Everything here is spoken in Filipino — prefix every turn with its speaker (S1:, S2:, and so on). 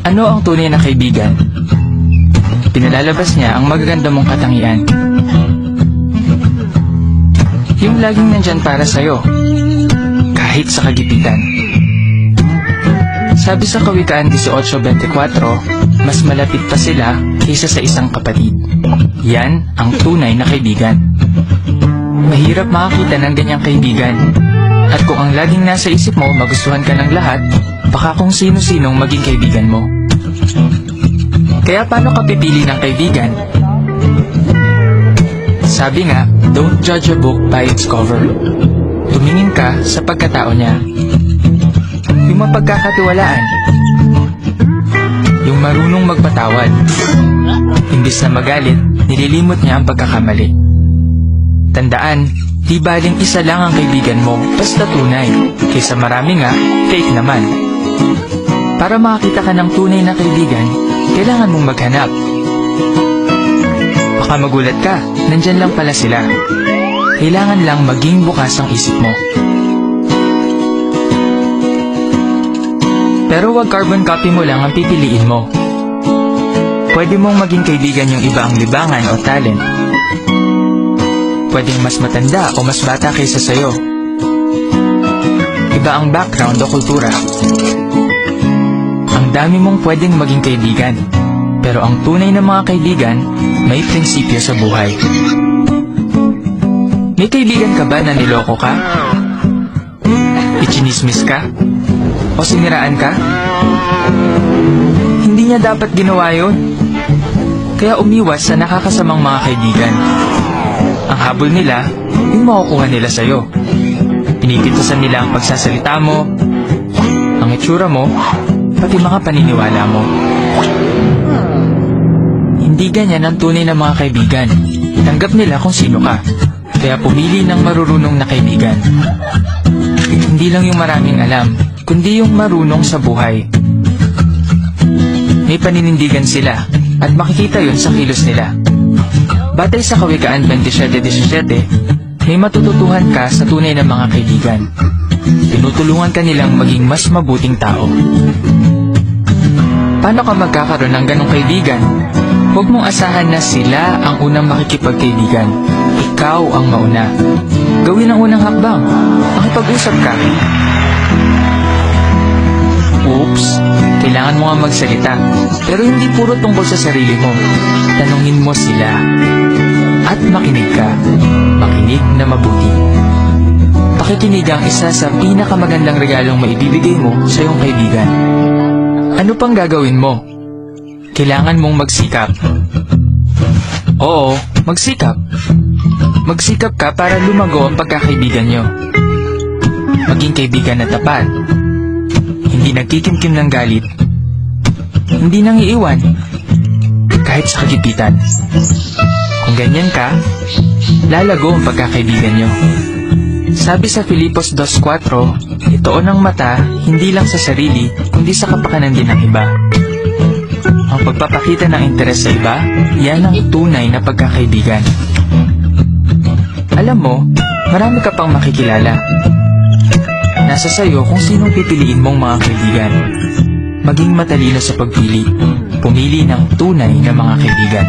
S1: Ano ang tunay na kaibigan? Pinalalabas niya ang magaganda mong katangian. Yung laging nandyan para sa'yo, kahit sa kagipitan. Sabi sa Kawikaan 18:24, mas malapit pa sila kaysa sa isang kapatid. Yan ang tunay na kaibigan. Mahirap makakita ng ganyang kaibigan. At kung ang laging nasa isip mo magustuhan ka ng lahat, baka kung sino-sinong maging kaibigan mo. Kaya paano ka pipili ng kaibigan? Sabi nga, don't judge a book by its cover. Tumingin ka sa pagkatao niya. Yung mapagkakatiwalaan. Yung marunong magpatawad. Imbis na magalit, nililimot niya ang pagkakamali. Tandaan, di baling isa lang ang kaibigan mo, basta tunay. Kaysa marami nga, fake naman. Para makakita ka ng tunay na kaibigan, kailangan mong maghanap. Baka magulat ka, nandyan lang pala sila. Kailangan lang maging bukas ang isip mo. Pero wag carbon copy mo lang ang pipiliin mo. Pwede mong maging kaibigan yung iba ang libangan o talent. Pwedeng mas matanda o mas bata kaysa sayo. Iba ang background o kultura. Ang dami mong pwedeng maging kaibigan. Pero ang tunay na mga kaibigan, may prinsipyo sa buhay. May kaibigan ka ba na niloko ka? Ichinismis ka? O siniraan ka? Hindi niya dapat ginawa yun. Kaya umiwas sa nakakasamang mga kaibigan. Ang habol nila, yung makukuha nila sa'yo. Pinipintasan nila ang pagsasalita mo, ang itsura mo, pati mga paniniwala mo. Hindi ganyan ang tunay na mga kaibigan. Tanggap nila kung sino ka. Kaya pumili ng marurunong na kaibigan. Hindi lang yung maraming alam, kundi yung marunong sa buhay. May paninindigan sila at makikita yun sa kilos nila. Batay sa Kawikaan 27:17, may matututuhan ka sa tunay na mga kaibigan. Tinutulungan ka nilang maging mas mabuting tao. Paano ka magkakaroon ng ganong kaibigan? Huwag mong asahan na sila ang unang makikipagkaibigan. Ikaw ang mauna. Gawin ang unang hakbang. Makipag-usap ka. Oops, kailangan mo nga magsalita. Pero hindi puro tungkol sa sarili mo. Tanungin mo sila. At makinig ka. Makinig na mabuti. Pakikinig ang isa sa pinakamagandang regalong maibibigay mo sa iyong kaibigan. Ano pang gagawin mo? Kailangan mong magsikap. Oo, magsikap. Magsikap ka para lumago ang pagkakaibigan nyo. Maging kaibigan na tapat. Hindi nagkikimkim ng galit. Hindi nang iiwan. Kahit sa kagipitan. Kung ganyan ka, lalago ang pagkakaibigan nyo. Sabi sa Filipos 2:4, itoon ang mata hindi lang sa sarili, kundi sa kapakanan din ng iba. Ang pagpapakita ng interes sa iba, yan ang tunay na pagkakaibigan. Alam mo, marami ka pang makikilala. Nasa sayo kung sinong pipiliin mong mga kaibigan. Maging matalino sa pagpili. Pumili ng tunay na mga kaibigan.